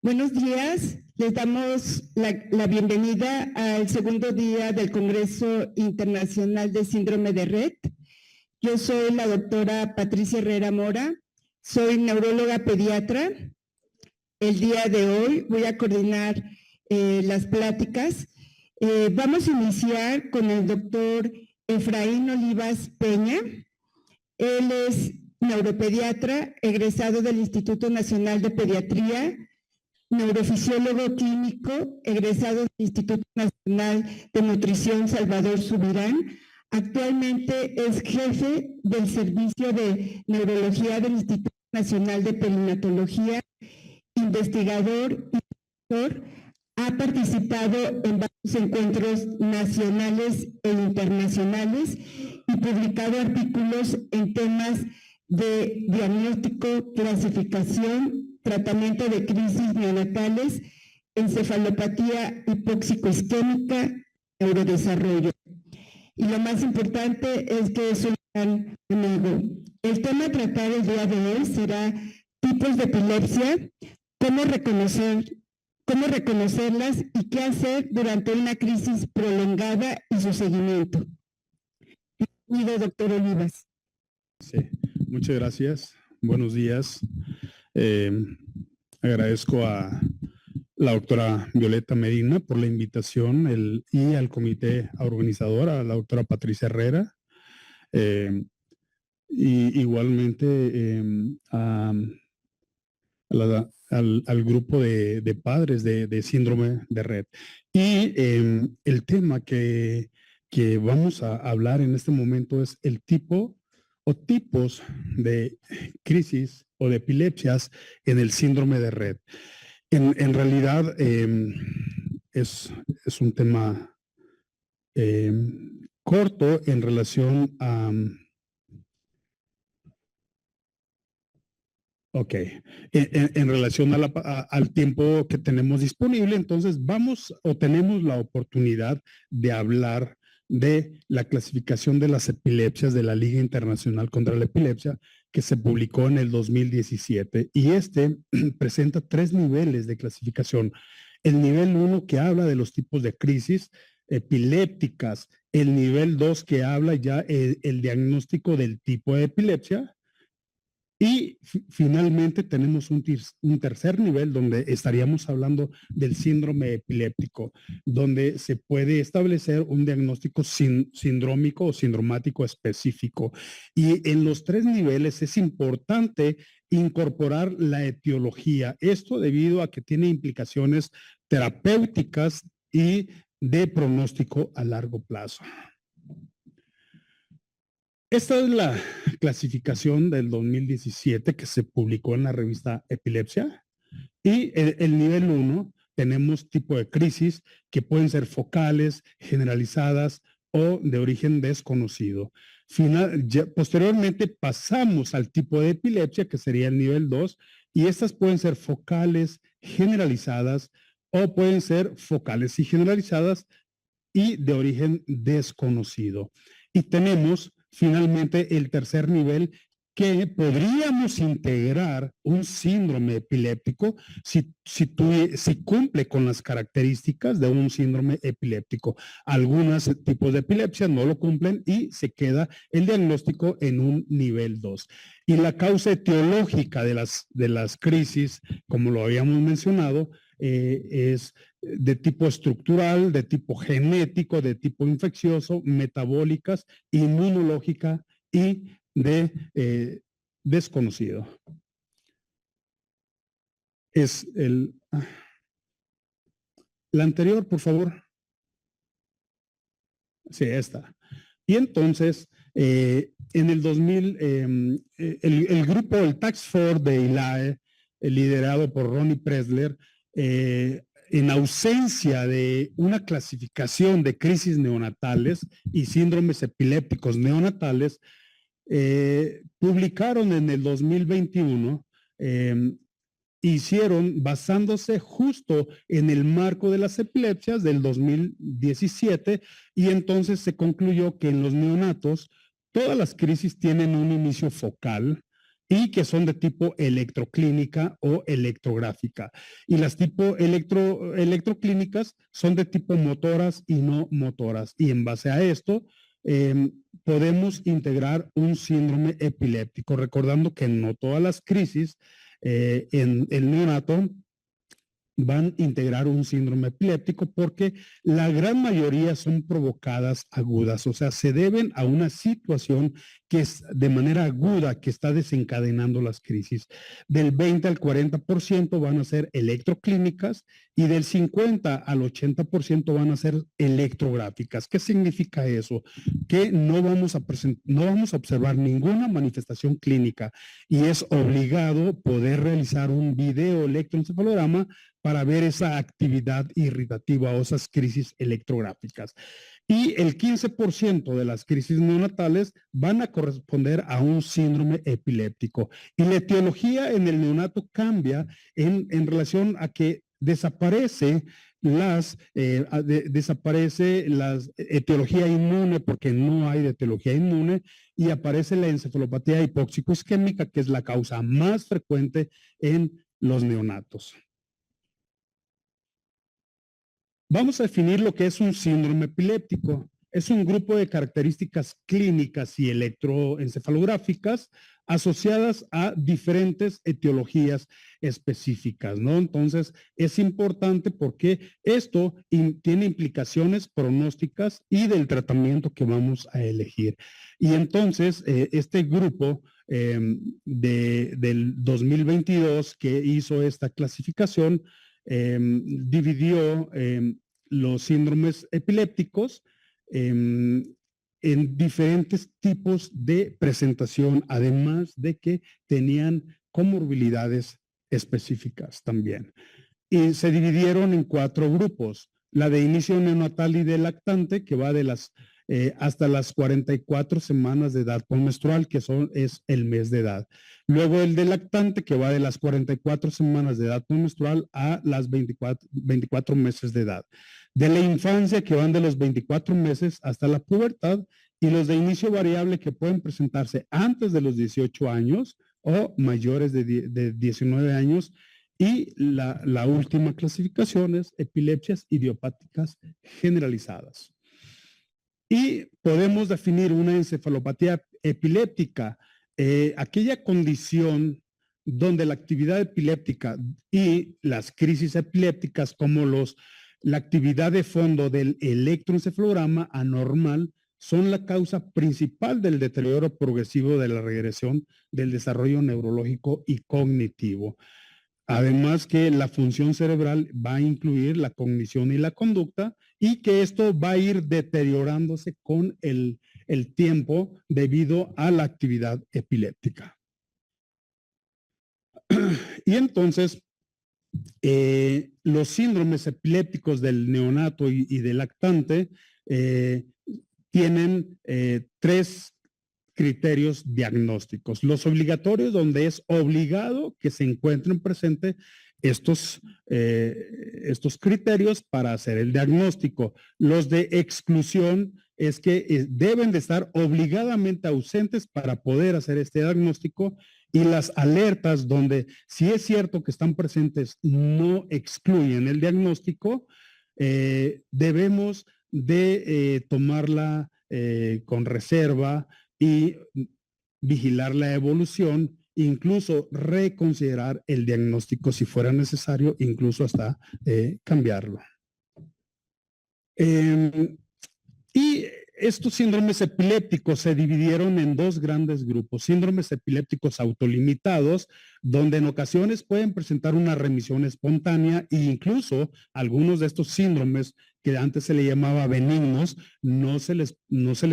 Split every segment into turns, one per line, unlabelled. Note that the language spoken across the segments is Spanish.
Buenos días, les damos la bienvenida al segundo día del Congreso Internacional de Síndrome de Rett. Yo soy la doctora Patricia Herrera Mora, soy neuróloga pediatra. El día de hoy voy a coordinar las pláticas. Vamos a iniciar con el doctor Efraín Olivas Peña. Él es neuropediatra, egresado del Instituto Nacional de Pediatría, neurofisiólogo clínico, egresado del Instituto Nacional de Nutrición Salvador Subirán. Actualmente es jefe del Servicio de Neurología del Instituto Nacional de Perinatología, investigador y doctor. Ha participado en varios encuentros nacionales e internacionales y publicado artículos en temas de diagnóstico, clasificación, tratamiento de crisis neonatales, encefalopatía hipóxico-isquémica, neurodesarrollo. Y lo más importante es que es un gran amigo. El tema a tratar el día de hoy será tipos de epilepsia, cómo reconocerlas y qué hacer durante una crisis prolongada y su seguimiento. Bienvenido, doctor Olivas.
Sí, muchas gracias. Buenos días. Agradezco a la doctora Violeta Medina por la invitación y al comité organizador, a la doctora Patricia Herrera. Y igualmente al grupo de padres de síndrome de Rett. Y el tema que vamos a hablar en este momento es el tipo o tipos de crisis o de epilepsias en el síndrome de Rett. En realidad es un tema corto en relación a... Ok, en relación al tiempo que tenemos disponible, entonces tenemos la oportunidad de hablar de la clasificación de las epilepsias de la Liga Internacional contra la Epilepsia, que se publicó en el 2017, y presenta 3 niveles de clasificación. El nivel 1, que habla de los tipos de crisis epilépticas; el nivel 2, que habla ya el diagnóstico del tipo de epilepsia; y finalmente tenemos un tercer nivel donde estaríamos hablando del síndrome epiléptico, donde se puede establecer un diagnóstico sindrómico o sindromático específico. Y en los 3 niveles es importante incorporar la etiología. Esto debido a que tiene implicaciones terapéuticas y de pronóstico a largo plazo. Esta es la clasificación del 2017 que se publicó en la revista Epilepsia. Y el nivel 1, tenemos tipo de crisis que pueden ser focales, generalizadas o de origen desconocido. Posteriormente pasamos al tipo de epilepsia, que sería el nivel 2, y estas pueden ser focales, generalizadas, o pueden ser focales y generalizadas y de origen desconocido. Y tenemos finalmente el tercer nivel, que podríamos integrar un síndrome epiléptico si cumple con las características de un síndrome epiléptico. Algunos tipos de epilepsia no lo cumplen y se queda el diagnóstico en un nivel 2. Y la causa etiológica de las crisis, como lo habíamos mencionado, es de tipo estructural, de tipo genético, de tipo infeccioso, metabólicas, inmunológica y de desconocido. Es la anterior, por favor. Sí, esta. Y entonces, en el 2000, el grupo, el Task Force de ILAE, liderado por Ronnie Presler, en ausencia de una clasificación de crisis neonatales y síndromes epilépticos neonatales, publicaron en el 2021, hicieron basándose justo en el marco de las epilepsias del 2017, y entonces se concluyó que en los neonatos todas las crisis tienen un inicio focal y que son de tipo electroclínica o electrográfica. Y las tipo electroclínicas son de tipo motoras y no motoras. Y en base a esto, podemos integrar un síndrome epiléptico, recordando que no todas las crisis en el neonato van a integrar un síndrome epiléptico porque la gran mayoría son provocadas agudas, o sea, se deben a una situación que es de manera aguda que está desencadenando las crisis. Del 20 al 40% van a ser electroclínicas y del 50 al 80% van a ser electrográficas. ¿Qué significa eso? Que no vamos a observar ninguna manifestación clínica y es obligado poder realizar un video electroencefalograma para ver esa actividad irritativa o esas crisis electrográficas. Y el 15% de las crisis neonatales van a corresponder a un síndrome epiléptico. Y la etiología en el neonato cambia en relación a que desaparece la etiología inmune porque no hay de etiología inmune y aparece la encefalopatía hipóxico-isquémica, que es la causa más frecuente en los neonatos. Vamos a definir lo que es un síndrome epiléptico. Es un grupo de características clínicas y electroencefalográficas asociadas a diferentes etiologías específicas, ¿no? Entonces, es importante porque esto tiene implicaciones pronósticas y del tratamiento que vamos a elegir. Y entonces, este grupo del 2022 que hizo esta clasificación, dividió los síndromes epilépticos en diferentes tipos de presentación, además de que tenían comorbilidades específicas también. Y se dividieron en 4 grupos. La de inicio neonatal y de lactante, que va de las hasta las 44 semanas de edad menstrual, que es el mes de edad. Luego el de lactante, que va de las 44 semanas de edad menstrual a las 24 meses de edad. De la infancia, que van de los 24 meses hasta la pubertad, y los de inicio variable, que pueden presentarse antes de los 18 años o mayores de 19 años. Y la última clasificación es epilepsias idiopáticas generalizadas. Y podemos definir una encefalopatía epiléptica, aquella condición donde la actividad epiléptica y las crisis epilépticas, como la actividad de fondo del electroencefalograma anormal, son la causa principal del deterioro progresivo de la regresión del desarrollo neurológico y cognitivo. Además que la función cerebral va a incluir la cognición y la conducta y que esto va a ir deteriorándose con el tiempo debido a la actividad epiléptica. Y entonces, los síndromes epilépticos del neonato y del lactante tienen 3 criterios diagnósticos. Los obligatorios, donde es obligado que se encuentren presentes estos criterios para hacer el diagnóstico. Los de exclusión es que deben de estar obligadamente ausentes para poder hacer este diagnóstico, y las alertas, donde si es cierto que están presentes, no excluyen el diagnóstico, debemos de tomarla con reserva y vigilar la evolución, incluso reconsiderar el diagnóstico si fuera necesario, incluso hasta cambiarlo. Y estos síndromes epilépticos se dividieron en 2 grandes grupos: síndromes epilépticos autolimitados, donde en ocasiones pueden presentar una remisión espontánea, e incluso algunos de estos síndromes que antes se le llamaba benignos, no se les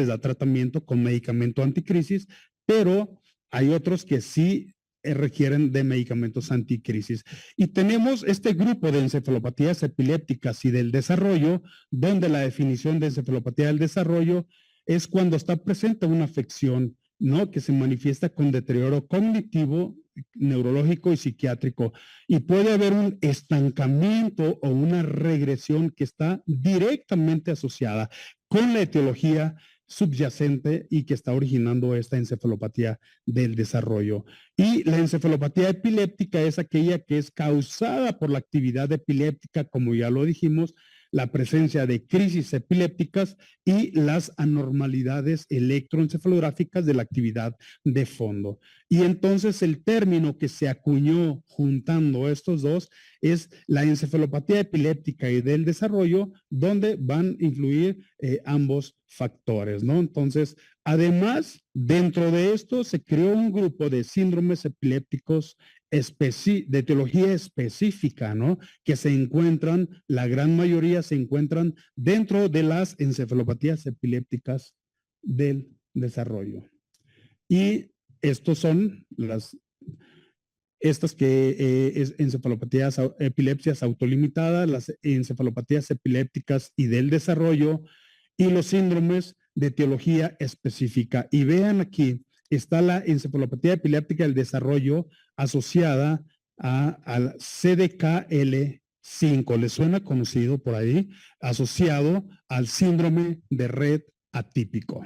da tratamiento con medicamento anticrisis, pero hay otros que sí requieren de medicamentos anticrisis. Y tenemos este grupo de encefalopatías epilépticas y del desarrollo, donde la definición de encefalopatía del desarrollo es cuando está presente una afección, ¿no?, que se manifiesta con deterioro cognitivo, neurológico y psiquiátrico, y puede haber un estancamiento o una regresión que está directamente asociada con la etiología subyacente y que está originando esta encefalopatía del desarrollo. Y la encefalopatía epiléptica es aquella que es causada por la actividad epiléptica, como ya lo dijimos, la presencia de crisis epilépticas y las anormalidades electroencefalográficas de la actividad de fondo. Y entonces el término que se acuñó juntando estos dos es la encefalopatía epiléptica y del desarrollo, donde van a influir ambos factores, ¿no? Entonces, además, dentro de esto se creó un grupo de síndromes epilépticos de etiología específica, ¿no? Que se encuentran, la gran mayoría se encuentran dentro de las encefalopatías epilépticas del desarrollo. Y estos son estas que es encefalopatías, epilepsias autolimitadas, las encefalopatías epilépticas y del desarrollo, y los síndromes de etiología específica. Y vean aquí, está la encefalopatía epiléptica del desarrollo asociada al CDKL5. ¿Les suena conocido por ahí? Asociado al síndrome de Rett atípico.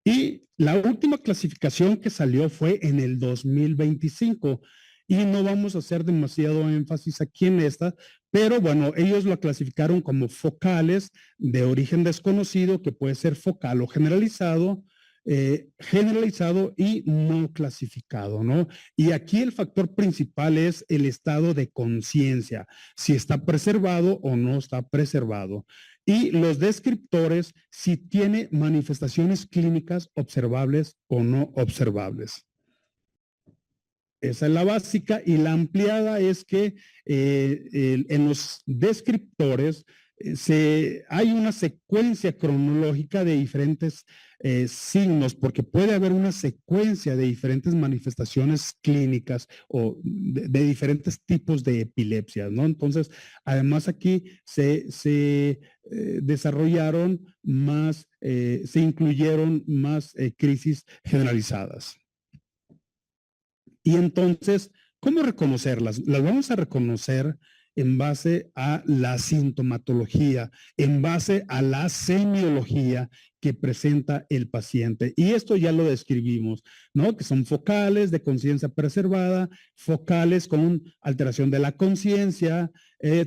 Y la última clasificación que salió fue en el 2025 y no vamos a hacer demasiado énfasis aquí en esta, pero bueno, ellos lo clasificaron como focales de origen desconocido, que puede ser focal o generalizado, generalizado y no clasificado, ¿no? Y aquí el factor principal es el estado de conciencia, si está preservado o no está preservado. Y los descriptores, si tiene manifestaciones clínicas observables o no observables. Esa es la básica, y la ampliada es que en los descriptores hay una secuencia cronológica de diferentes signos, porque puede haber una secuencia de diferentes manifestaciones clínicas o de diferentes tipos de epilepsias, ¿no? Entonces, además aquí se desarrollaron más, se incluyeron más crisis generalizadas. Y entonces, ¿cómo reconocerlas? Las vamos a reconocer en base a la sintomatología, en base a la semiología que presenta el paciente. Y esto ya lo describimos, ¿no? Que son focales de conciencia preservada, focales con alteración de la conciencia,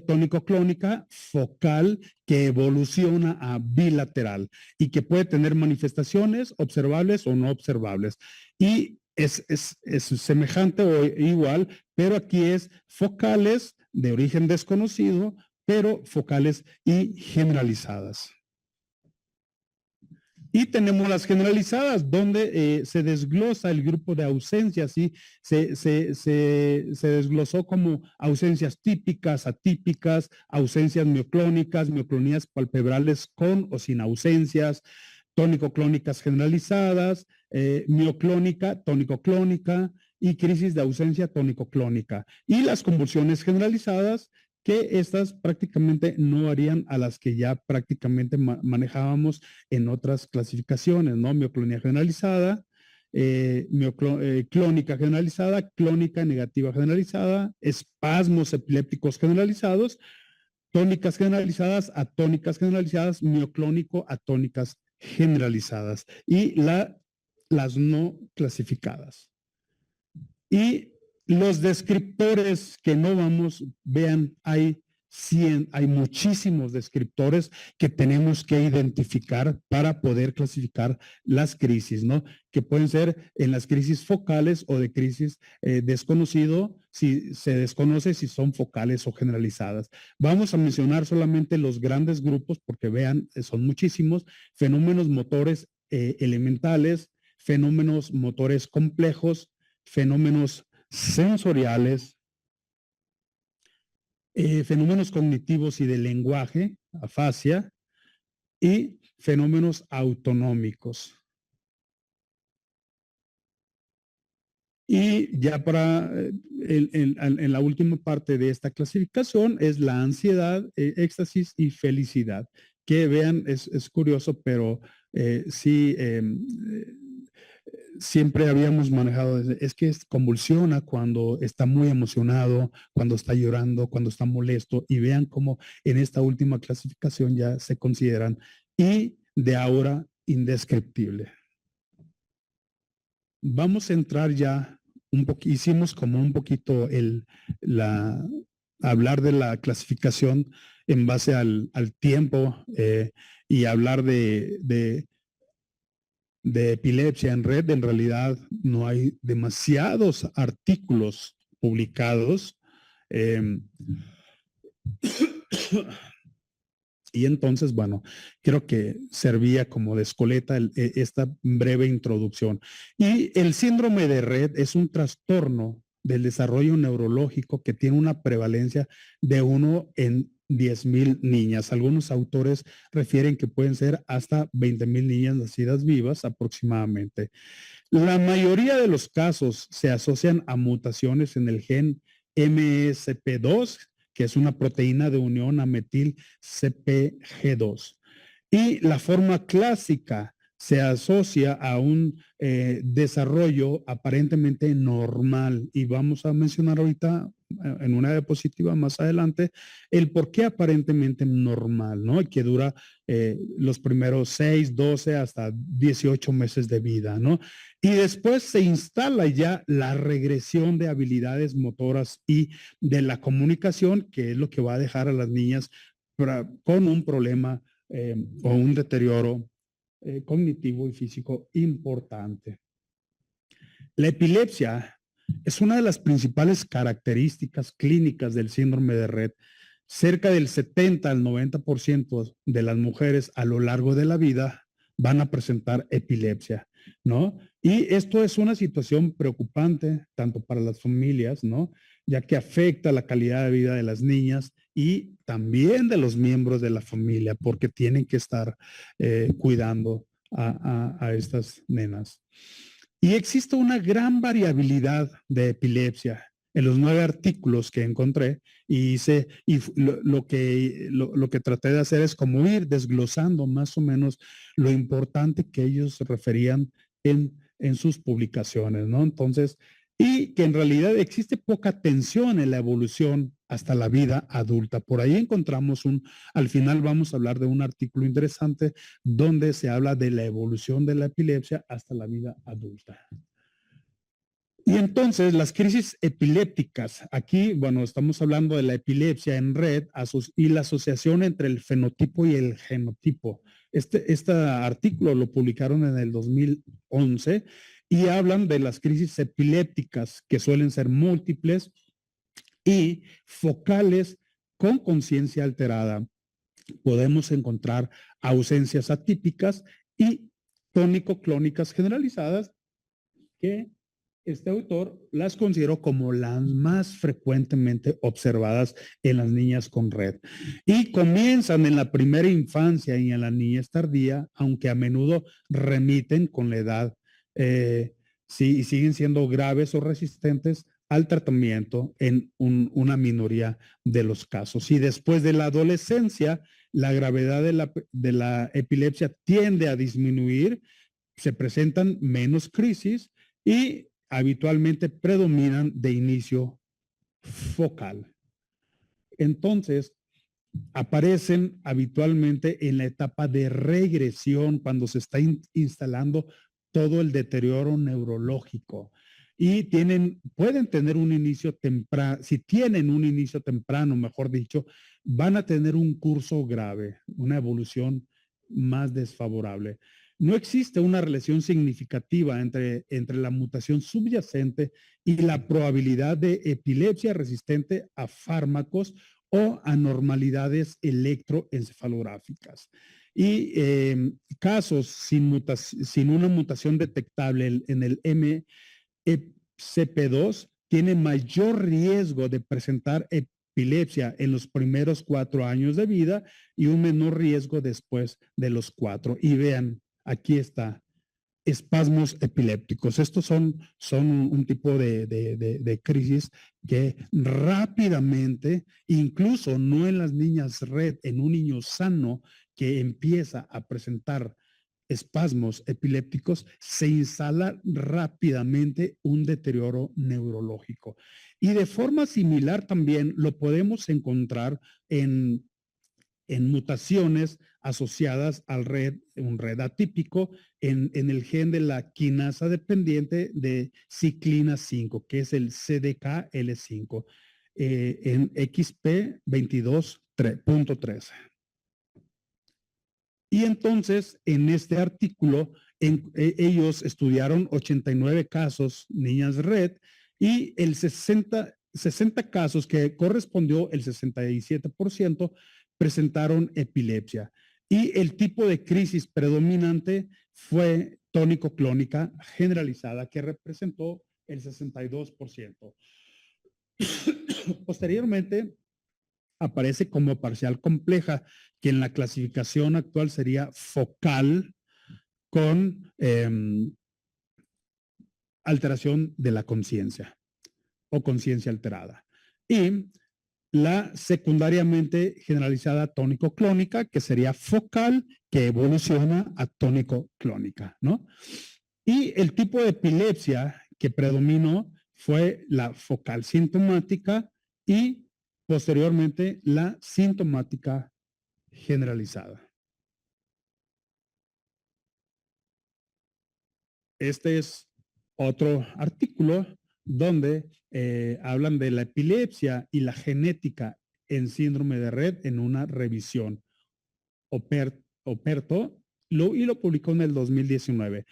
tónico-clónica, focal que evoluciona a bilateral y que puede tener manifestaciones observables o no observables. Y es semejante o igual, pero aquí es focales de origen desconocido, pero focales y generalizadas. Y tenemos las generalizadas, donde se desglosa el grupo de ausencias, y se desglosó como ausencias típicas, atípicas, ausencias mioclónicas, mioclonías palpebrales con o sin ausencias, tónico-clónicas generalizadas, mioclónica, tónico-clónica y crisis de ausencia tónico-clónica. Y las convulsiones generalizadas, que estas prácticamente no harían a las que ya prácticamente manejábamos en otras clasificaciones, ¿no? Mioclonía generalizada, clónica generalizada, clónica negativa generalizada, espasmos epilépticos generalizados, tónicas generalizadas, atónicas generalizadas, mioclónico, atónicas generalizadas y las no clasificadas. Y los descriptores que no vamos, vean, hay muchísimos descriptores que tenemos que identificar para poder clasificar las crisis, ¿no? Que pueden ser en las crisis focales o de crisis desconocido, si se desconoce si son focales o generalizadas. Vamos a mencionar solamente los grandes grupos porque vean, son muchísimos: fenómenos motores elementales, fenómenos motores complejos, fenómenos sensoriales, fenómenos cognitivos y de lenguaje, afasia, y fenómenos autonómicos. Y ya para en la última parte de esta clasificación es la ansiedad, éxtasis y felicidad. Que vean, es curioso, pero sí, siempre habíamos manejado, es que convulsiona cuando está muy emocionado, cuando está llorando, cuando está molesto, y vean cómo en esta última clasificación ya se consideran y de aura indescriptible. Vamos a entrar ya un poquito, hicimos como un poquito hablar de la clasificación en base al tiempo y hablar de epilepsia en red. En realidad no hay demasiados artículos publicados. Y entonces, bueno, creo que servía como de escoleta esta breve introducción. Y el síndrome de Rett es un trastorno del desarrollo neurológico que tiene una prevalencia de 1 en 10,000 niñas. Algunos autores refieren que pueden ser hasta 20,000 niñas nacidas vivas aproximadamente. La mayoría de los casos se asocian a mutaciones en el gen MSP2, que es una proteína de unión a metil CpG2. Y la forma clásica se asocia a un desarrollo aparentemente normal. Y vamos a mencionar ahorita en una diapositiva más adelante el por qué aparentemente normal, ¿no? Y que dura los primeros 6, 12 hasta 18 meses de vida, ¿no? Y después se instala ya la regresión de habilidades motoras y de la comunicación, que es lo que va a dejar a las niñas con un problema o un deterioro cognitivo y físico importante. La epilepsia es una de las principales características clínicas del síndrome de Rett. Cerca del 70 al 90% de las mujeres a lo largo de la vida van a presentar epilepsia, ¿no? Y esto es una situación preocupante tanto para las familias, ¿no? Ya que afecta la calidad de vida de las niñas y también de los miembros de la familia, porque tienen que estar cuidando a estas nenas. Y existe una gran variabilidad de epilepsia. En los 9 artículos que encontré lo que traté de hacer es como ir desglosando más o menos lo importante que ellos referían en sus publicaciones, ¿no? Entonces, y que en realidad existe poca atención en la evolución hasta la vida adulta. Por ahí encontramos al final vamos a hablar de un artículo interesante donde se habla de la evolución de la epilepsia hasta la vida adulta. Y entonces las crisis epilépticas, aquí, bueno, estamos hablando de la epilepsia en red y la asociación entre el fenotipo y el genotipo. Este artículo lo publicaron en el 2011 y hablan de las crisis epilépticas que suelen ser múltiples y focales con conciencia alterada. Podemos encontrar ausencias atípicas y tónico-clónicas generalizadas que este autor las consideró como las más frecuentemente observadas en las niñas con Rett. Y comienzan en la primera infancia y en la niñez tardía, aunque a menudo remiten con la edad y siguen siendo graves o resistentes al tratamiento en una minoría de los casos. Y después de la adolescencia, la gravedad de la epilepsia tiende a disminuir, se presentan menos crisis y habitualmente predominan de inicio focal. Entonces, aparecen habitualmente en la etapa de regresión cuando se está instalando todo el deterioro neurológico y pueden tener un inicio temprano, si tienen un inicio temprano, mejor dicho, van a tener un curso grave, una evolución más desfavorable. No existe una relación significativa entre la mutación subyacente y la probabilidad de epilepsia resistente a fármacos o anormalidades electroencefalográficas. Y casos sin una mutación detectable en el MSP2 tienen mayor riesgo de presentar epilepsia en los primeros 4 años de vida y un menor riesgo después de los 4. Y vean, aquí está, espasmos epilépticos. Estos son un tipo de crisis que rápidamente, incluso no en las niñas Rett, en un niño sano que empieza a presentar espasmos epilépticos, se instala rápidamente un deterioro neurológico. Y de forma similar también lo podemos encontrar en mutaciones asociadas al un red atípico en el gen de la quinasa dependiente de ciclina 5, que es el CDKL5, en XP22.3. Y entonces, en este artículo, ellos estudiaron 89 casos, niñas red, y el 60 casos, que correspondió el 67%, presentaron epilepsia. Y el tipo de crisis predominante fue tónico-clónica generalizada, que representó el 62%. Posteriormente, aparece como parcial compleja, que en la clasificación actual sería focal con alteración de la conciencia o conciencia alterada. Y la secundariamente generalizada tónico-clónica, que sería focal, que evoluciona a tónico-clónica, ¿no? Y el tipo de epilepsia que predominó fue la focal sintomática y posteriormente la sintomática generalizada. Este es otro artículo donde hablan de la epilepsia y la genética en síndrome de Rett en una revisión. Operto y lo publicó en el 2019.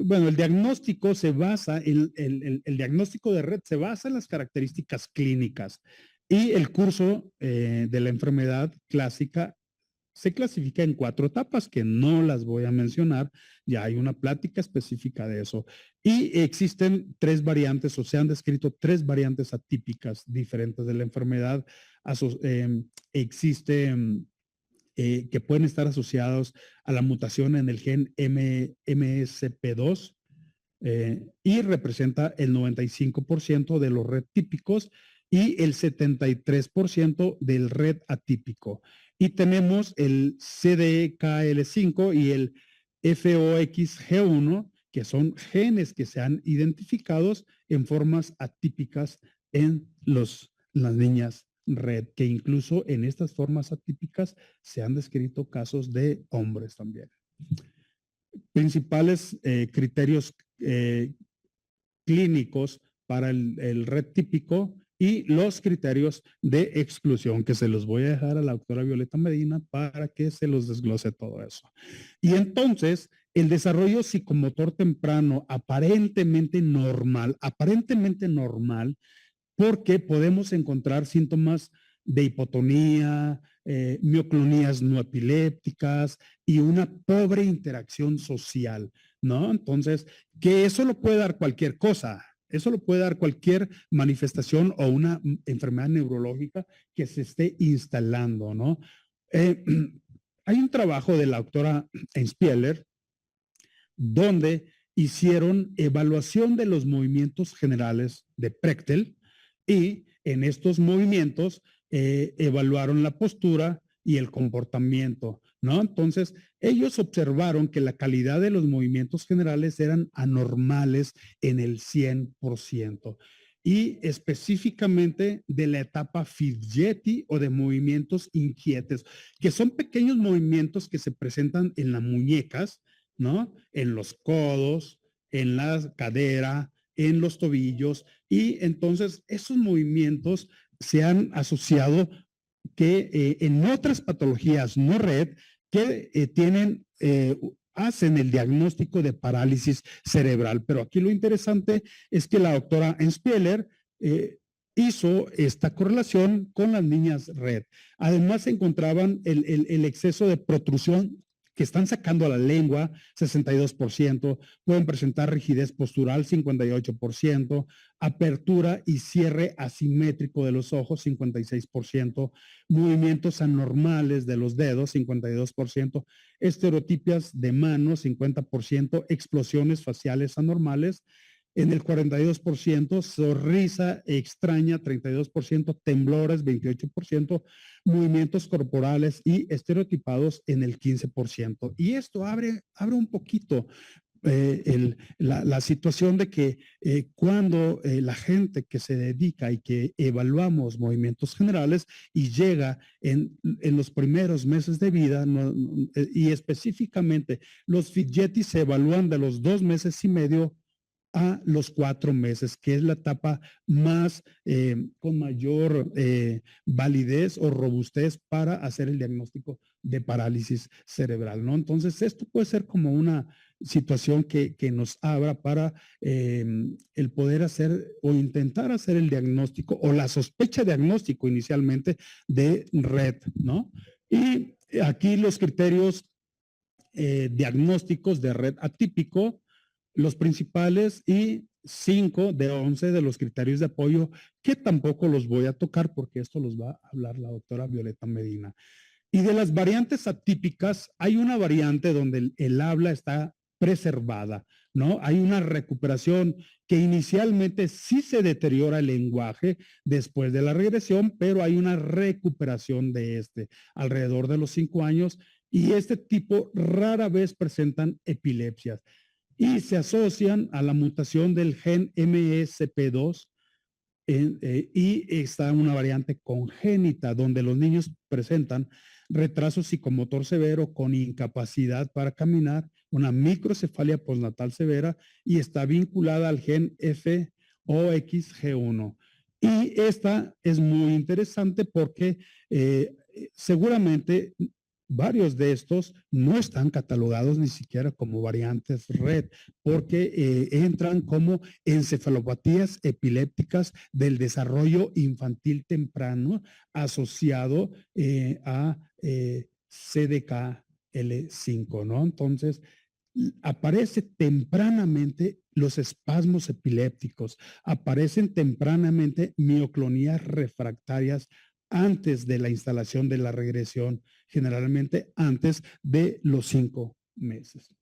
Bueno, el diagnóstico se basa el diagnóstico de Rett se basa en las características clínicas y el curso de la enfermedad clásica se clasifica en 4 etapas que no las voy a mencionar, ya hay una plática específica de eso. Y existen 3 variantes, o se han descrito 3 variantes atípicas diferentes de la enfermedad. Existen que pueden estar asociados a la mutación en el gen MSP2 y representa el 95% de los Rett típicos y el 73% del Rett atípico. Y tenemos el CDKL5 y el FOXG1, que son genes que se han identificado en formas atípicas en las niñas Rett, que incluso en estas formas atípicas se han descrito casos de hombres también. Principales criterios clínicos para el Rett típico y los criterios de exclusión, que se los voy a dejar a la doctora Violeta Medina para que se los desglose todo eso. Y entonces, el desarrollo psicomotor temprano aparentemente normal, porque podemos encontrar síntomas de hipotonía, mioclonías no epilépticas y una pobre interacción social, ¿no? Entonces, que eso lo puede dar cualquier cosa, eso lo puede dar cualquier manifestación o una enfermedad neurológica que se esté instalando, ¿no? Hay un trabajo de la doctora Einspieler donde hicieron evaluación de los movimientos generales de Prechtel y en estos movimientos evaluaron la postura y el comportamiento, ¿no? Entonces, ellos observaron que la calidad de los movimientos generales eran anormales en el 100%. Y específicamente de la etapa Fidgety o de movimientos inquietos, que son pequeños movimientos que se presentan en las muñecas, ¿no? En los codos, en la cadera, en los tobillos, y entonces esos movimientos se han asociado que en otras patologías no Rett que hacen el diagnóstico de parálisis cerebral. Pero aquí lo interesante es que la doctora Einspieler hizo esta correlación con las niñas Rett. Además se encontraban el exceso de protrusión que están sacando a la lengua, 62%, pueden presentar rigidez postural, 58%, apertura y cierre asimétrico de los ojos, 56%, movimientos anormales de los dedos, 52%, estereotipias de manos, 50%, explosiones faciales anormales, en el 42%, sonrisa extraña, 32%, temblores, 28%, movimientos corporales y estereotipados en el 15%. Y esto abre un poquito, la situación de que cuando la gente que se dedica y que evaluamos movimientos generales y llega en los primeros meses de vida, y específicamente los Fidgetis se evalúan de los 2 meses y medio a los 4 meses, que es la etapa más con mayor validez o robustez para hacer el diagnóstico de parálisis cerebral, ¿no? Entonces, esto puede ser como una situación que nos abra para el poder hacer o intentar hacer el diagnóstico o la sospecha diagnóstico inicialmente de Rett, ¿no? Y aquí los criterios diagnósticos de Rett atípico, los principales, y 5 de 11 de los criterios de apoyo, que tampoco los voy a tocar porque esto los va a hablar la doctora Violeta Medina. Y de las variantes atípicas, hay una variante donde el habla está preservada, ¿no? Hay una recuperación que inicialmente sí se deteriora el lenguaje después de la regresión, pero hay una recuperación de alrededor de los 5 años, y este tipo rara vez presentan epilepsias y se asocian a la mutación del gen MSP2, y está una variante congénita donde los niños presentan retraso psicomotor severo con incapacidad para caminar, una microcefalia postnatal severa, y está vinculada al gen FOXG1. Y esta es muy interesante porque seguramente varios de estos no están catalogados ni siquiera como variantes Rett, porque entran como encefalopatías epilépticas del desarrollo infantil temprano asociado a CDKL5, ¿no? Entonces, aparece tempranamente los espasmos epilépticos, aparecen tempranamente mioclonías refractarias antes de la instalación de la regresión, generalmente antes de los 5 meses.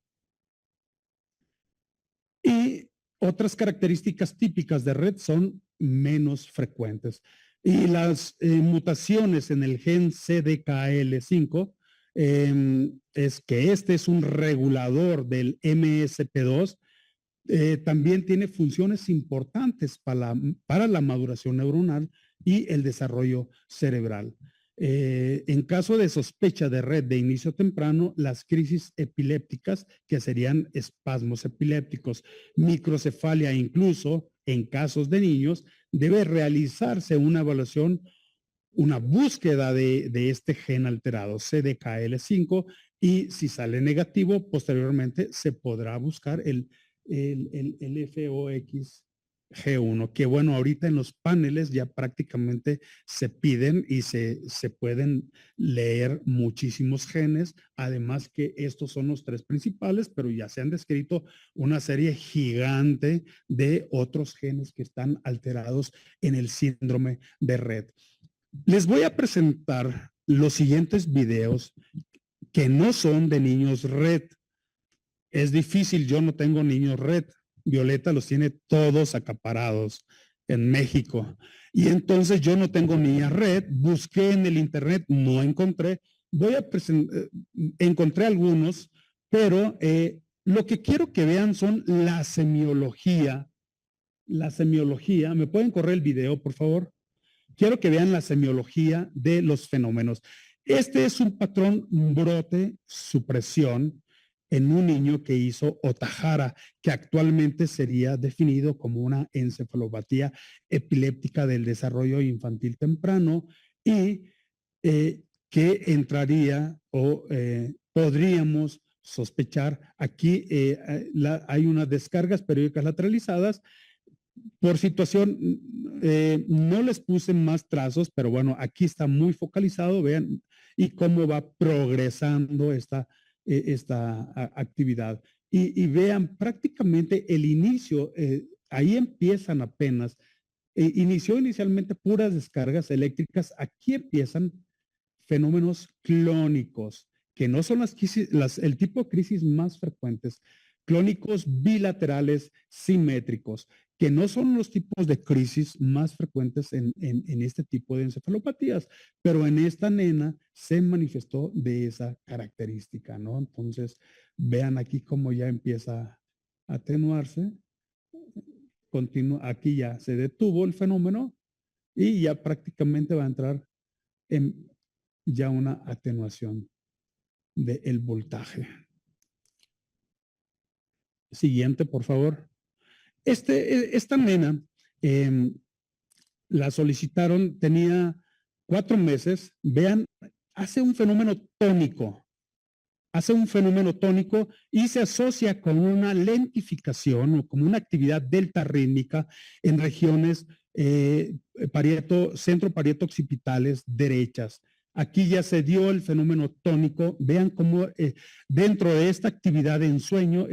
Y otras características típicas de Rett son menos frecuentes. Y las mutaciones en el gen CDKL5 es que este es un regulador del MSP2, también tiene funciones importantes para la maduración neuronal y el desarrollo cerebral. En caso de sospecha de Rett de inicio temprano, las crisis epilépticas, que serían espasmos epilépticos, microcefalia, incluso en casos de niños, debe realizarse una evaluación, una búsqueda de este gen alterado, CDKL5, y si sale negativo, posteriormente se podrá buscar el FOXG1, que bueno, ahorita en los paneles ya prácticamente se piden y se pueden leer muchísimos genes, además que estos son los 3 principales, pero ya se han descrito una serie gigante de otros genes que están alterados en el síndrome de Rett. Les voy a presentar los siguientes videos que no son de niños Rett. Es difícil, yo no tengo niños Rett. Violeta los tiene todos acaparados en México. Y entonces yo no tengo niñas Rett. Busqué en el internet, no encontré. Encontré algunos, pero lo que quiero que vean son la semiología. La semiología, ¿me pueden correr el video, por favor? Quiero que vean la semiología de los fenómenos. Este es un patrón brote supresión en un niño que hizo Ohtahara, que actualmente sería definido como una encefalopatía epiléptica del desarrollo infantil temprano, y que entraría o podríamos sospechar. Aquí hay unas descargas periódicas lateralizadas. Por situación, no les puse más trazos, pero bueno, aquí está muy focalizado, vean, y cómo va progresando esta actividad. Y vean prácticamente el inicio, ahí empiezan apenas, inició inicialmente puras descargas eléctricas, aquí empiezan fenómenos clónicos, que no son el tipo de crisis más frecuentes, clónicos bilaterales simétricos, que no son los tipos de crisis más frecuentes en este tipo de encefalopatías, pero en esta nena se manifestó de esa característica, ¿no? Entonces, vean aquí cómo ya empieza atenuarse, continúa, aquí ya se detuvo el fenómeno y ya prácticamente va a entrar en ya una atenuación del voltaje. Siguiente, por favor. Esta nena la solicitaron, tenía 4 meses. Vean, hace un fenómeno tónico. Hace un fenómeno tónico y se asocia con una lentificación o como una actividad delta rítmica en regiones centro parieto occipitales derechas. Aquí ya se dio el fenómeno tónico. Vean cómo dentro de esta actividad en sueño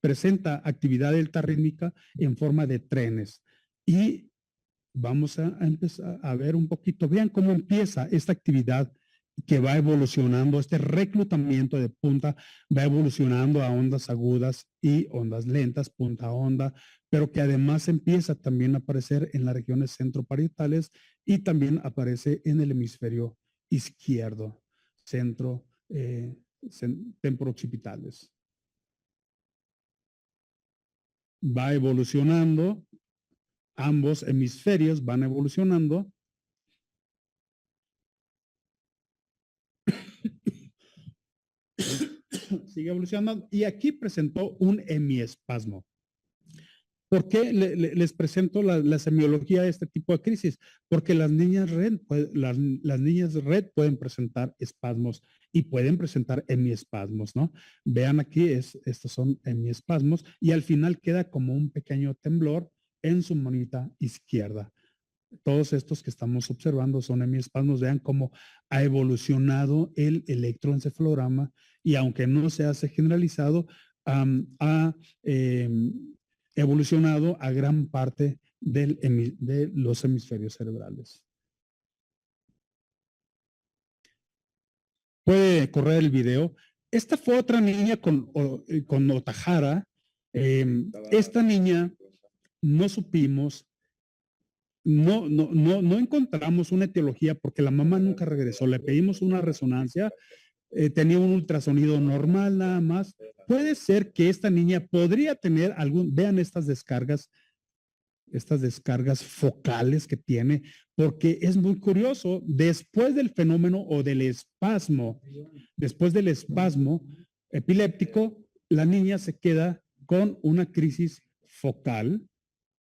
presenta actividad delta rítmica en forma de trenes. Y vamos a empezar a ver un poquito. Vean cómo empieza esta actividad que va evolucionando, este reclutamiento de punta va evolucionando a ondas agudas y ondas lentas, punta onda, pero que además empieza también a aparecer en las regiones centroparietales y también aparece en el hemisferio izquierdo, temporooccipitales. Va evolucionando, ambos hemisferios van evolucionando. Sigue evolucionando y aquí presentó un hemiespasmo. ¿Por qué les presento la semiología de este tipo de crisis? Porque las niñas red pueden presentar espasmos y pueden presentar hemiespasmos, ¿no? Vean aquí, estos son hemiespasmos y al final queda como un pequeño temblor en su manita izquierda. Todos estos que estamos observando son hemiespasmos. Vean cómo ha evolucionado el electroencefalograma y aunque no se hace generalizado, ha evolucionado a gran parte de los hemisferios cerebrales. Puede correr el video. Esta fue otra niña con Ohtahara. Esta niña no supimos. No encontramos una etiología porque la mamá nunca regresó. Le pedimos una resonancia, tenía un ultrasonido normal nada más. Puede ser que esta niña podría tener vean estas descargas focales que tiene, porque es muy curioso, después del fenómeno o del espasmo, después del espasmo epiléptico, la niña se queda con una crisis focal,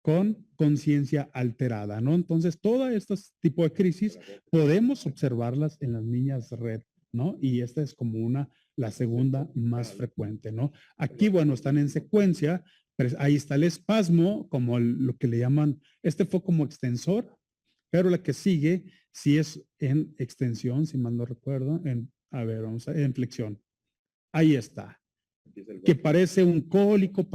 con conciencia alterada, ¿no? Entonces, todo este tipo de crisis podemos observarlas en las niñas red, ¿no? Y esta es como la segunda más frecuente, ¿no? Aquí, bueno, están en secuencia, pero ahí está el espasmo, como lo que le llaman, este fue como extensor, pero la que sigue sí es en extensión, si mal no recuerdo, en flexión. Ahí está. Que parece un cólico,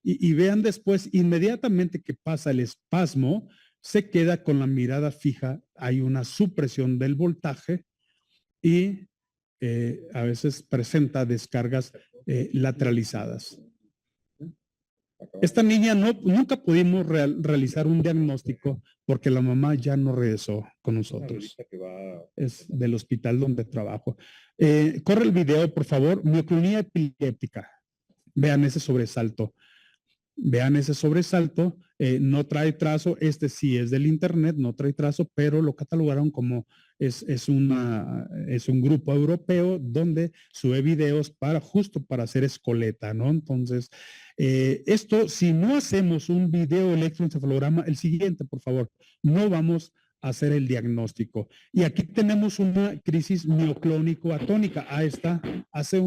y vean después, inmediatamente que pasa el espasmo, se queda con la mirada fija, hay una supresión del voltaje y a veces presenta descargas lateralizadas. Esta niña nunca pudimos realizar un diagnóstico porque la mamá ya no regresó con nosotros. Es del hospital donde trabajo. Corre el video, por favor. Mioclonía epiléptica. Vean ese sobresalto. Vean ese sobresalto. No trae trazo. Este sí es del internet, no trae trazo, pero lo catalogaron como es un grupo europeo donde sube videos justo para hacer escoleta, ¿no? Entonces, esto, si no hacemos un video electroencefalograma, el siguiente, por favor, no vamos a hacer el diagnóstico. Y aquí tenemos una crisis mioclónico-atónica. Ahí está, hace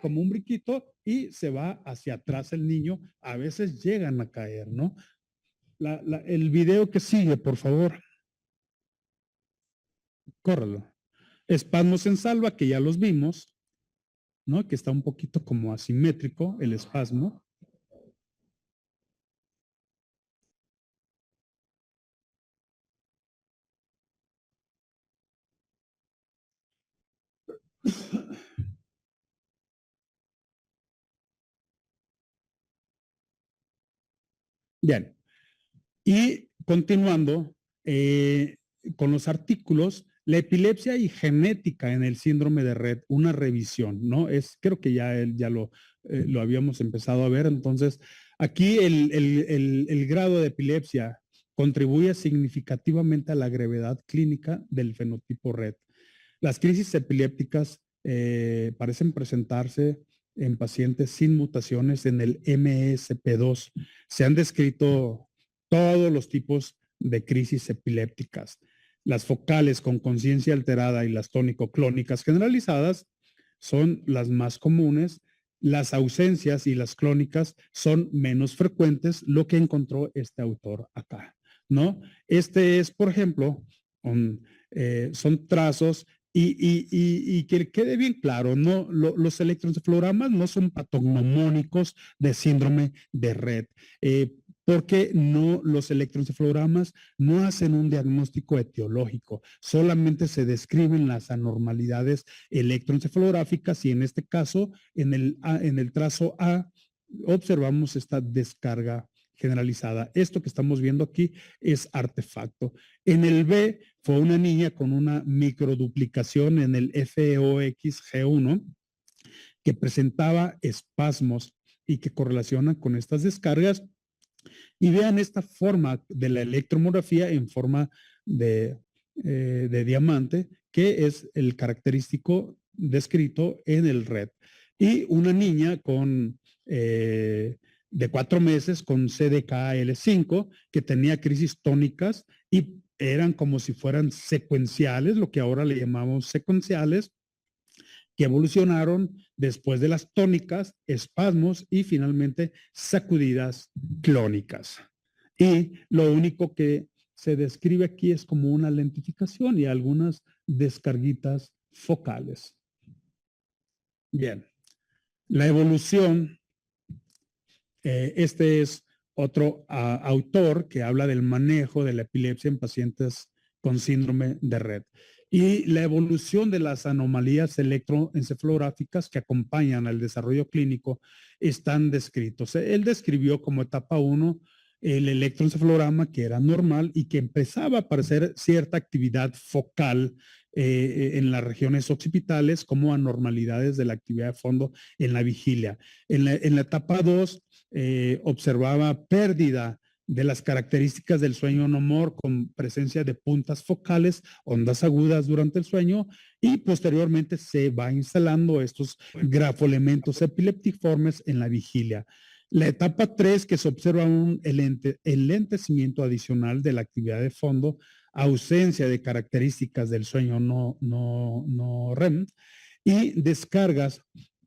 como un brinquito y se va hacia atrás el niño. A veces llegan a caer, ¿no? El video que sigue, por favor. Córrelo. Espasmos en salva, que ya los vimos, ¿no? Que está un poquito como asimétrico el espasmo. Bien. Y continuando con los artículos, la epilepsia y genética en el síndrome de Rett, una revisión, ¿no? Creo que ya él ya lo lo habíamos empezado a ver. Entonces, aquí el grado de epilepsia contribuye significativamente a la gravedad clínica del fenotipo Rett. Las crisis epilépticas parecen presentarse en pacientes sin mutaciones en el MSP2. Se han descrito todos los tipos de crisis epilépticas. Las focales con conciencia alterada y las tónico-clónicas generalizadas son las más comunes. Las ausencias y las clónicas son menos frecuentes, lo que encontró este autor acá, ¿no? Este es, por ejemplo, son trazos y que quede bien claro, ¿no? Los electroencefalogramas no son patognomónicos de síndrome de Rett, porque no, los electroencefalogramas no hacen un diagnóstico etiológico, solamente se describen las anormalidades electroencefalográficas y en este caso, en el trazo A, observamos esta descarga generalizada. Esto que estamos viendo aquí es artefacto. En el B fue una niña con una microduplicación en el FOXG1 que presentaba espasmos y que correlacionan con estas descargas. Y vean esta forma de la electromografía en forma de diamante, que es el característico descrito en el Rett. Y una niña con de 4 meses con CDKL5 que tenía crisis tónicas y eran como si fueran secuenciales, lo que ahora le llamamos secuenciales, que evolucionaron después de las tónicas, espasmos y finalmente sacudidas clónicas. Y lo único que se describe aquí es como una lentificación y algunas descarguitas focales. Bien, la evolución, este es otro autor que habla del manejo de la epilepsia en pacientes con síndrome de Rett. Y la evolución de las anomalías electroencefalográficas que acompañan al desarrollo clínico están descritos. Él describió como etapa 1 el electroencefalograma que era normal y que empezaba a aparecer cierta actividad focal en las regiones occipitales como anormalidades de la actividad de fondo en la vigilia. En la etapa 2 observaba pérdida de las características del sueño no MOR con presencia de puntas focales, ondas agudas durante el sueño y posteriormente se va instalando estos grafoelementos epileptiformes en la vigilia. La etapa 3 que se observa el enlentecimiento adicional de la actividad de fondo, ausencia de características del sueño no REM y descargas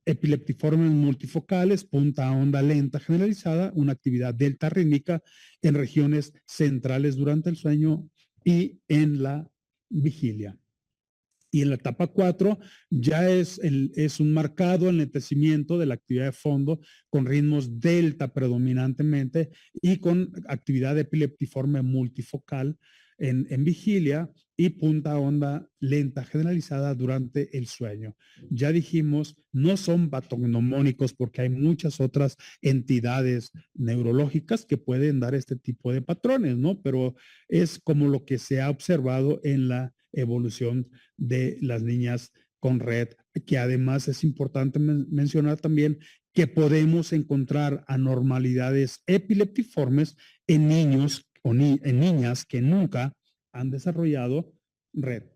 epileptiformes multifocales, punta a onda lenta generalizada, una actividad delta rítmica en regiones centrales durante el sueño y en la vigilia. Y en la etapa 4 ya es un marcado enlentecimiento de la actividad de fondo con ritmos delta predominantemente y con actividad epileptiforme multifocal en vigilia y punta onda lenta generalizada durante el sueño. Ya dijimos, no son patognomónicos porque hay muchas otras entidades neurológicas que pueden dar este tipo de patrones, ¿no? Pero es como lo que se ha observado en la evolución de las niñas con Rett, que además es importante mencionar también que podemos encontrar anormalidades epileptiformes en niños o en niñas que nunca han desarrollado Rett.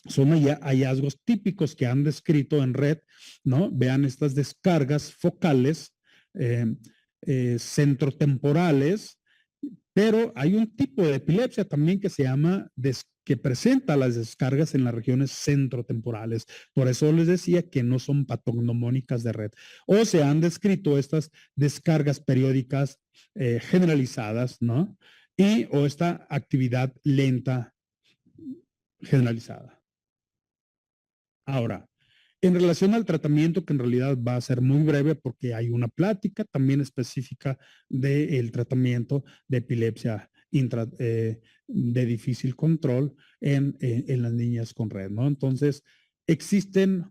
Son hallazgos típicos que han descrito en Rett, ¿no? Vean estas descargas focales centrotemporales, pero hay un tipo de epilepsia también que se llama, que presenta las descargas en las regiones centrotemporales. Por eso les decía que no son patognomónicas de Rett. O se han descrito estas descargas periódicas generalizadas, ¿no? O esta actividad lenta generalizada. Ahora, en relación al tratamiento, que en realidad va a ser muy breve porque hay una plática también específica del tratamiento de epilepsia de difícil control en las niñas con Rett, ¿no? Entonces, existen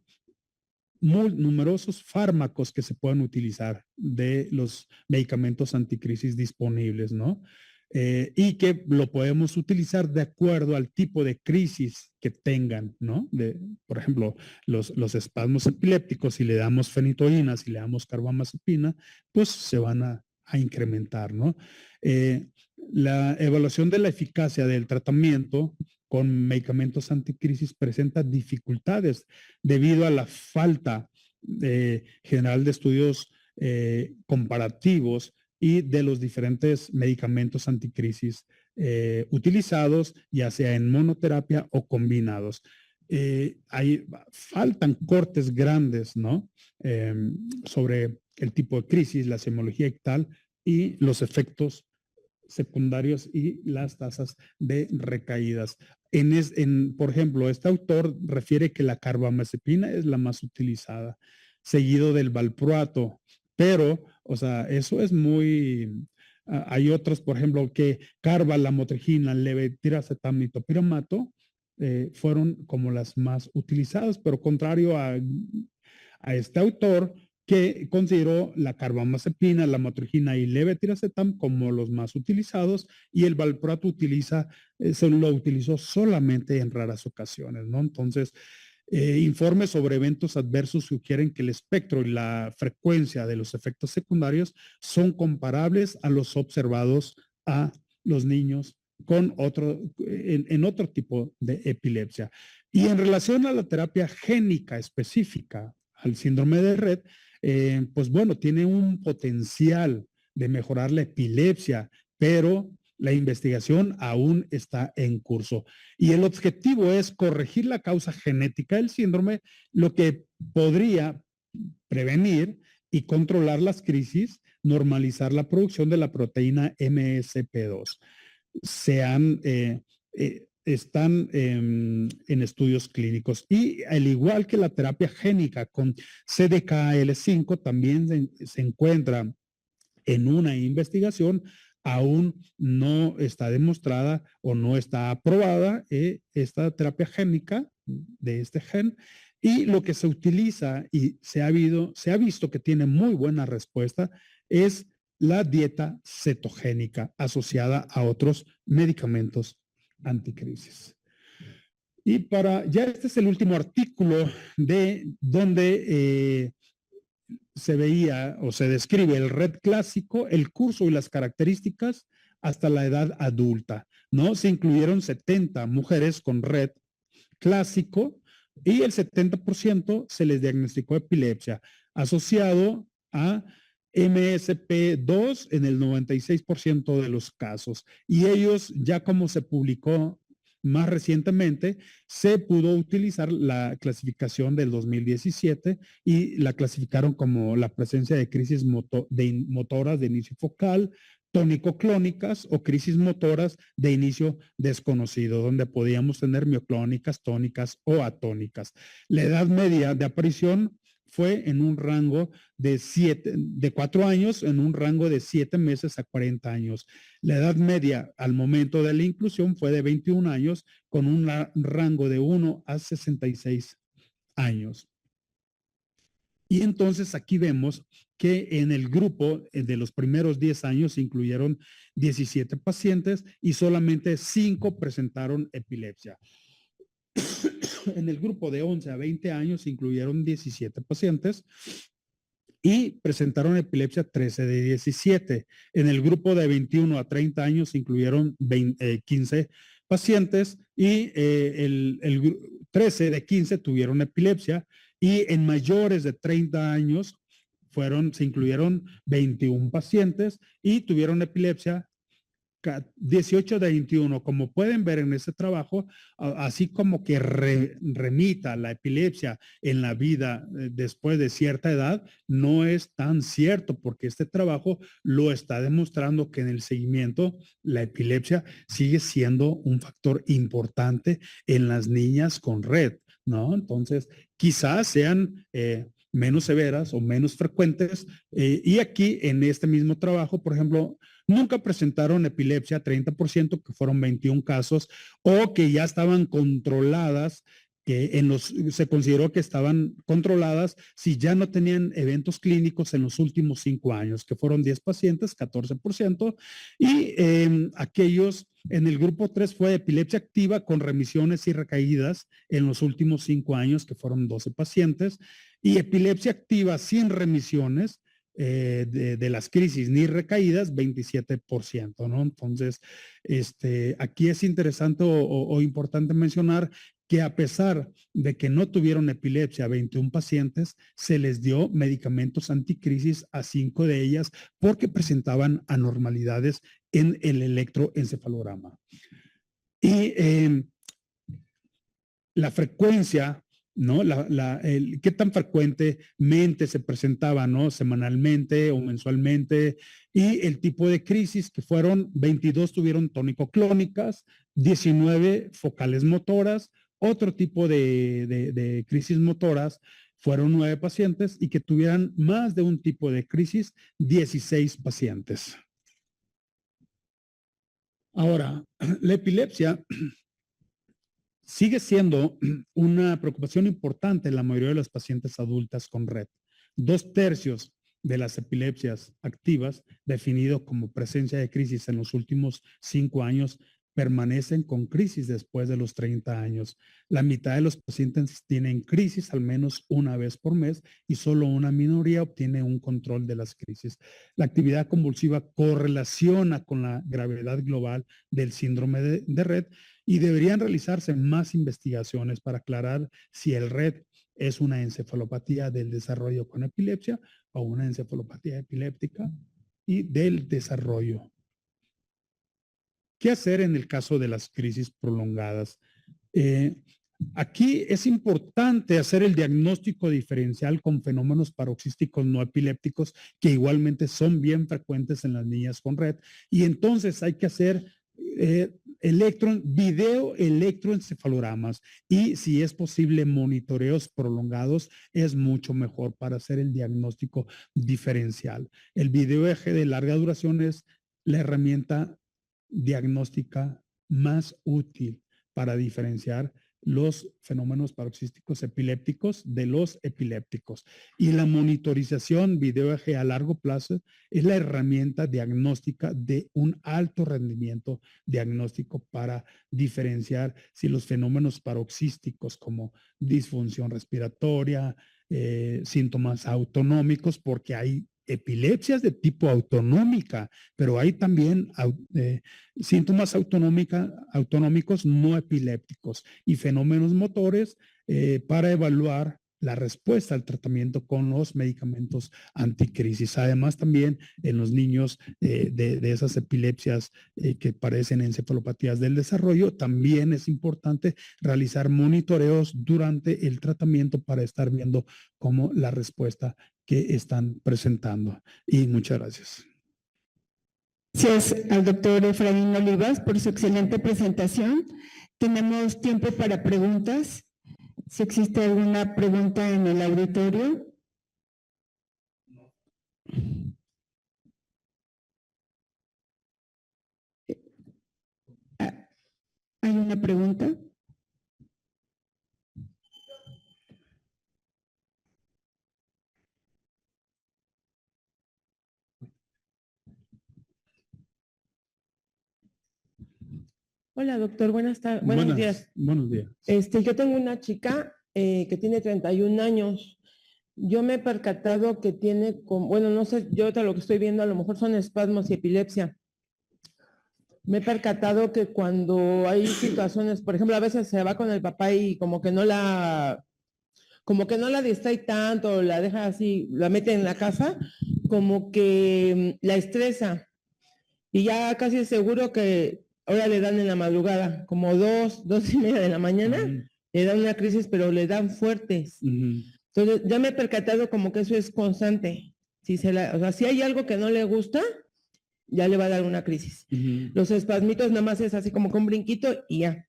numerosos fármacos que se pueden utilizar de los medicamentos anticrisis disponibles, ¿no? y que lo podemos utilizar de acuerdo al tipo de crisis que tengan, ¿no? Por ejemplo, los espasmos epilépticos, si le damos fenitoína, si le damos carbamazepina, pues se van a incrementar, ¿no? La evaluación de la eficacia del tratamiento con medicamentos anticrisis presenta dificultades debido a la falta general de estudios comparativos y de los diferentes medicamentos anticrisis utilizados, ya sea en monoterapia o combinados. Faltan cortes grandes, ¿no? Sobre el tipo de crisis, la semiología y tal, y los efectos secundarios y las tasas de recaídas. Por ejemplo, este autor refiere que la carbamazepina es la más utilizada, seguido del valproato, pero, o sea, eso es muy... hay otros, por ejemplo, que lamotrigina, levetiracetam y topiramato fueron como las más utilizadas, pero contrario a este autor, que consideró la carbamazepina, la motrigina y levetiracetam como los más utilizados, y el valproato se lo utilizó solamente en raras ocasiones, ¿no? Entonces, informes sobre eventos adversos sugieren que el espectro y la frecuencia de los efectos secundarios son comparables a los observados a los niños con en otro tipo de epilepsia. Y en relación a la terapia génica específica al síndrome de Rett, pues bueno, tiene un potencial de mejorar la epilepsia, pero la investigación aún está en curso. Y el objetivo es corregir la causa genética del síndrome, lo que podría prevenir y controlar las crisis, normalizar la producción de la proteína MSP2. Están en estudios clínicos, y al igual que la terapia génica con CDKL5 también se encuentra en una investigación. Aún no está demostrada o no está aprobada esta terapia génica de este gen, y lo que se utiliza y se ha visto que tiene muy buena respuesta es la dieta cetogénica asociada a otros medicamentos anticrisis. Y ya este es el último artículo de donde se veía o se describe el Rett clásico, el curso y las características hasta la edad adulta, ¿no? Se incluyeron 70 mujeres con Rett clásico, y el 70% se les diagnosticó epilepsia asociado a MSP2 en el 96% de los casos. Y ellos, ya como se publicó más recientemente, se pudo utilizar la clasificación del 2017 y la clasificaron como la presencia de crisis motoras de inicio focal, tónico-clónicas o crisis motoras de inicio desconocido, donde podíamos tener mioclónicas, tónicas o atónicas. La edad media de aparición fue en un rango de 4 años, en un rango de 7 meses a 40 años. La edad media al momento de la inclusión fue de 21 años, con un rango de 1 a 66 años. Y entonces aquí vemos que en el grupo de los primeros 10 años se incluyeron 17 pacientes y solamente 5 presentaron epilepsia. En el grupo de 11 a 20 años se incluyeron 17 pacientes y presentaron epilepsia 13 de 17. En el grupo de 21 a 30 años se incluyeron 15 pacientes y el 13 de 15 tuvieron epilepsia, y en mayores de 30 años se incluyeron 21 pacientes y tuvieron epilepsia 18 de 21. Como pueden ver en este trabajo, así como que remita la epilepsia en la vida después de cierta edad, no es tan cierto, porque este trabajo lo está demostrando que en el seguimiento la epilepsia sigue siendo un factor importante en las niñas con Rett, ¿no? Entonces, quizás sean menos severas o menos frecuentes, y aquí en este mismo trabajo, por ejemplo, nunca presentaron epilepsia 30%, que fueron 21 casos, o que ya estaban controladas que se consideró que estaban controladas si ya no tenían eventos clínicos en los últimos 5 años, que fueron 10 pacientes, 14%, y aquellos en el grupo 3 fue epilepsia activa con remisiones y recaídas en los últimos 5 años, que fueron 12 pacientes, y epilepsia activa sin remisiones de las crisis ni recaídas, 27%, ¿no? Entonces, aquí es interesante o importante mencionar que a pesar de que no tuvieron epilepsia a 21 pacientes, se les dio medicamentos anticrisis a 5 de ellas porque presentaban anormalidades en el electroencefalograma. Y la frecuencia, ¿no? ¿Qué tan frecuentemente se presentaba, ¿no? Semanalmente o mensualmente, y el tipo de crisis que fueron 22 tuvieron tónico-clónicas, 19 focales motoras, otro tipo de crisis motoras fueron 9 pacientes y que tuvieran más de un tipo de crisis, 16 pacientes. Ahora, la epilepsia sigue siendo una preocupación importante en la mayoría de las pacientes adultas con RET. 2/3 de las epilepsias activas, definido como presencia de crisis en los últimos 5 años, permanecen con crisis después de los 30 años. La mitad de los pacientes tienen crisis al menos una vez por mes y solo una minoría obtiene un control de las crisis. La actividad convulsiva correlaciona con la gravedad global del síndrome de RET y deberían realizarse más investigaciones para aclarar si el RET es una encefalopatía del desarrollo con epilepsia o una encefalopatía epiléptica y del desarrollo. ¿Qué hacer en el caso de las crisis prolongadas? Aquí es importante hacer el diagnóstico diferencial con fenómenos paroxísticos no epilépticos, que igualmente son bien frecuentes en las niñas con RET, y entonces hay que hacer video electroencefalogramas y, si es posible, monitoreos prolongados es mucho mejor para hacer el diagnóstico diferencial. El video EG de larga duración es la herramienta diagnóstica más útil para diferenciar los fenómenos paroxísticos epilépticos de los epilépticos. Y la monitorización video EG a largo plazo es la herramienta diagnóstica de un alto rendimiento diagnóstico para diferenciar si los fenómenos paroxísticos como disfunción respiratoria, síntomas autonómicos, porque hay epilepsias de tipo autonómica, pero hay también síntomas autonómicos no epilépticos y fenómenos motores para evaluar la respuesta al tratamiento con los medicamentos anticrisis. Además, también en los niños de esas epilepsias que parecen encefalopatías del desarrollo, también es importante realizar monitoreos durante el tratamiento para estar viendo cómo la respuesta que están presentando. Y muchas gracias.
Gracias al doctor Efraín Olivas por su excelente presentación. Tenemos tiempo para preguntas. Si existe alguna pregunta en el auditorio. ¿Hay una pregunta?
Hola, doctor. Buenos días.
Buenos días.
Yo tengo una chica que tiene 31 años. Yo me he percatado que tiene, bueno, no sé, yo ahorita lo que estoy viendo a lo mejor son espasmos y epilepsia. Me he percatado que cuando hay situaciones, por ejemplo, a veces se va con el papá y como que no la distrae tanto, la deja así, la mete en la casa, como que la estresa. Y ya casi es seguro que ahora le dan en la madrugada, como 2:30 de la mañana, le dan una crisis, pero le dan fuertes. Entonces, ya me he percatado como que eso es constante. O sea, si hay algo que no le gusta, ya le va a dar una crisis. Los espasmitos nada más es así como con un brinquito y ya.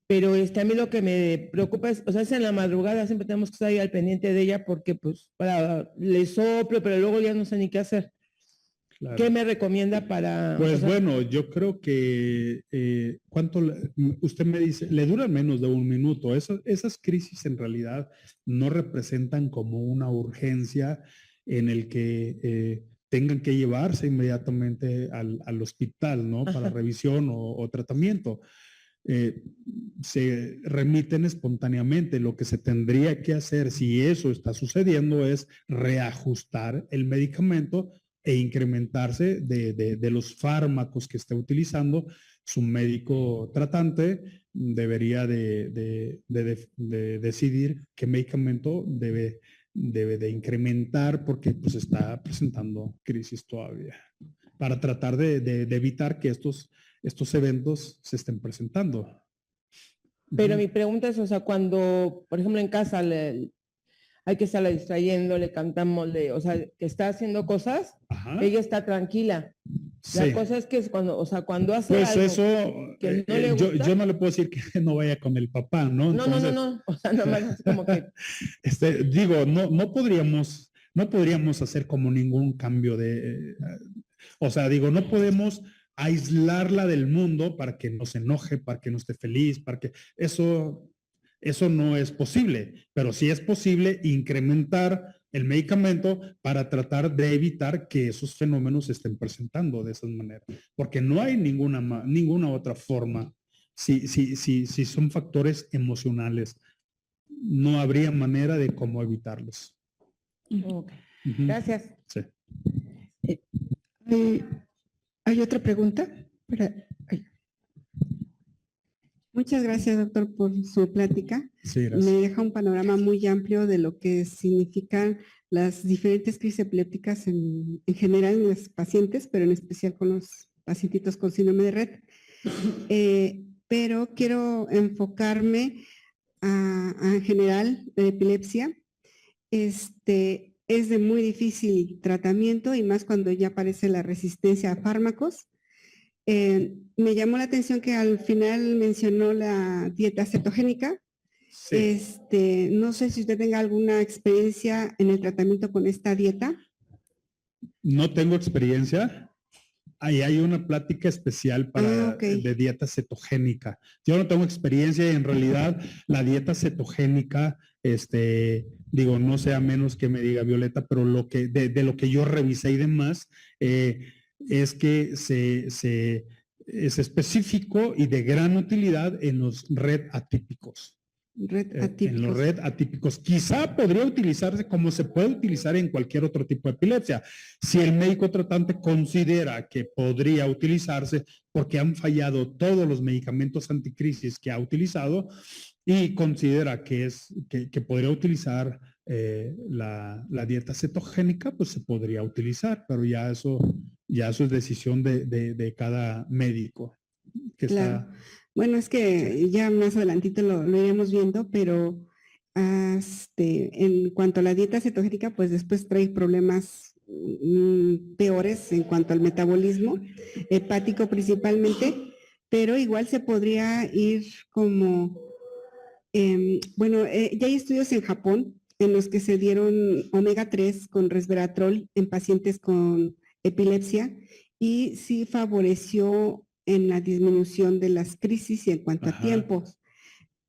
Pero a mí lo que me preocupa es, o sea, es en la madrugada, siempre tenemos que estar ahí al pendiente de ella porque pues le soplo, pero luego ya no sé ni qué hacer.
Claro.
¿Qué me recomienda para...?
Pues
o sea,
bueno, yo creo que usted me dice, le dura menos de un minuto. Esas crisis en realidad no representan como una urgencia en el que tengan que llevarse inmediatamente al hospital, ¿no? Para revisión o tratamiento. Se remiten espontáneamente. Lo que se tendría que hacer si eso está sucediendo es reajustar el medicamento e incrementarse de los fármacos que esté utilizando. Su médico tratante debería de decidir qué medicamento debe de incrementar porque pues está presentando crisis todavía, para tratar de evitar que estos eventos se estén presentando.
pero mi pregunta es, o sea, cuando, por ejemplo, en casa hay que estarla distrayendo, le cantamos, o sea, que está haciendo cosas,
Ajá.
ella está tranquila. La
Sí.
cosa es que es cuando, o sea, cuando hace
Pues
algo
eso,
que no le gusta.
yo no le puedo decir que no vaya con el papá, ¿no?
No,
Entonces,
no, o sea, nada más así como que,
digo, no podríamos hacer como ningún cambio o sea, digo, no podemos aislarla del mundo para que no se enoje, para que no esté feliz, para que eso no es posible, pero sí es posible incrementar el medicamento para tratar de evitar que esos fenómenos se estén presentando de esa manera, porque no hay ninguna otra forma. Si son factores emocionales, no habría manera de cómo evitarlos.
ok.
Ujú.
Gracias.
Sí.
¿Hay otra pregunta? Muchas gracias, doctor, por su plática.
Sí, gracias.
Me deja un panorama muy amplio de lo que significan las diferentes crisis epilépticas en general en los pacientes, pero en especial con los pacientitos con síndrome de Rett. Pero quiero enfocarme en general de epilepsia. Es de muy difícil tratamiento y más cuando ya aparece la resistencia a fármacos. Me llamó la atención que al final mencionó la dieta cetogénica.
Sí.
No sé si usted tenga alguna experiencia en el tratamiento con esta dieta.
No tengo experiencia. Ahí hay una plática especial de dieta cetogénica. Yo no tengo experiencia y en realidad la dieta cetogénica, digo, no sea menos que me diga Violeta, pero de lo que yo revisé y demás, es que es específico y de gran utilidad en los Rett atípicos. En los Rett atípicos. Quizá podría utilizarse como se puede utilizar en cualquier otro tipo de epilepsia. Si el médico tratante considera que podría utilizarse porque han fallado todos los medicamentos anticrisis que ha utilizado y considera que podría utilizar la dieta cetogénica, pues se podría utilizar, pero ya eso es decisión de cada médico.
Claro. Bueno, es que ya más adelantito lo iremos viendo, pero en cuanto a la dieta cetogénica, pues después trae problemas peores en cuanto al metabolismo, hepático principalmente, pero igual se podría ir como, ya hay estudios en Japón en los que se dieron omega 3 con resveratrol en pacientes con epilepsia y sí favoreció en la disminución de las crisis y en cuanto a tiempos.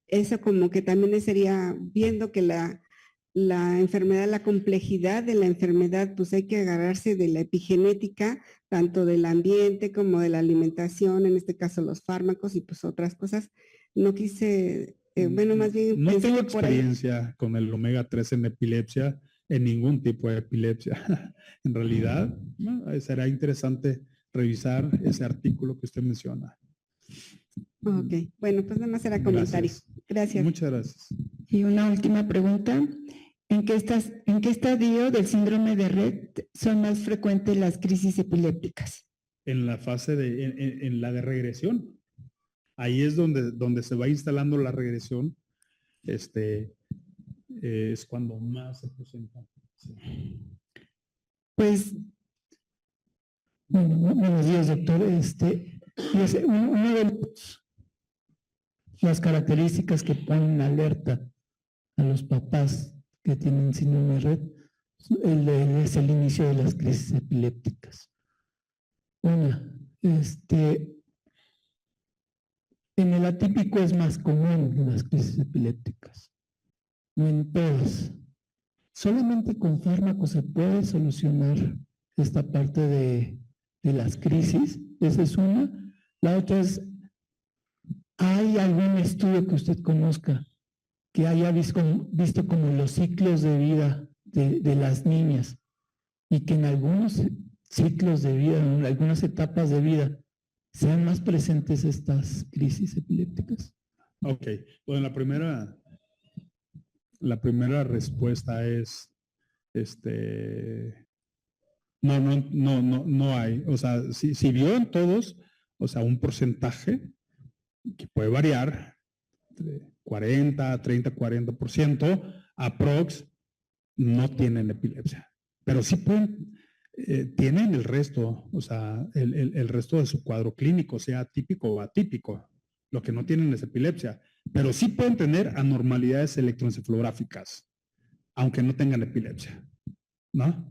Eso como que también sería viendo que la enfermedad, la complejidad de la enfermedad, pues hay que agarrarse de la epigenética, tanto del ambiente como de la alimentación, en este caso los fármacos y pues otras cosas. No quise, más bien...
No tengo experiencia con el omega 3 en epilepsia, en ningún tipo de epilepsia. En realidad, será interesante revisar ese artículo que usted menciona.
Ok, bueno, pues nada más era comentario. Gracias.
Muchas gracias.
Y una última pregunta. ¿En qué estadio del síndrome de Rett son más frecuentes las crisis epilépticas?
En la fase en la de regresión. Ahí es donde se va instalando la regresión. Es cuando más se presenta. Sí.
Pues, bueno, buenos días, doctor. Una de las características que ponen alerta a los papás que tienen síndrome de Rett es el inicio de las crisis epilépticas. En el atípico es más común las crisis epilépticas, no en todas. Solamente con fármacos se puede solucionar esta parte de las crisis. Esa es una. La otra es, ¿hay algún estudio que usted conozca que haya visto como los ciclos de vida de las niñas y que en algunos ciclos de vida, en algunas etapas de vida, sean más presentes estas crisis epilépticas?
Ok, bueno, la primera respuesta es, no hay. O sea, si vio en todos, o sea, un porcentaje que puede variar, entre 40, 30, 40%, aprox, no tienen epilepsia. Pero sí tienen el resto, o sea, el resto de su cuadro clínico, sea típico o atípico. Lo que no tienen es epilepsia, pero sí pueden tener anormalidades electroencefalográficas, aunque no tengan epilepsia, ¿no?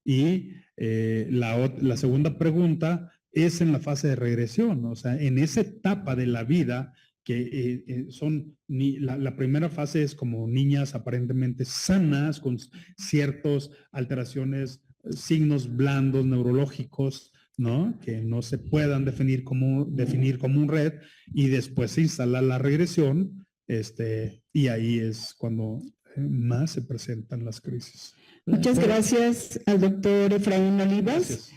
Y la segunda pregunta es en la fase de regresión, o sea, en esa etapa de la vida que la primera fase es como niñas aparentemente sanas, con ciertas alteraciones, signos blandos neurológicos, ¿no? Que no se puedan definir como un RED, y después se instala la regresión, y ahí es cuando más se presentan las crisis.
Muchas gracias al doctor Efraín Olivas.
Gracias.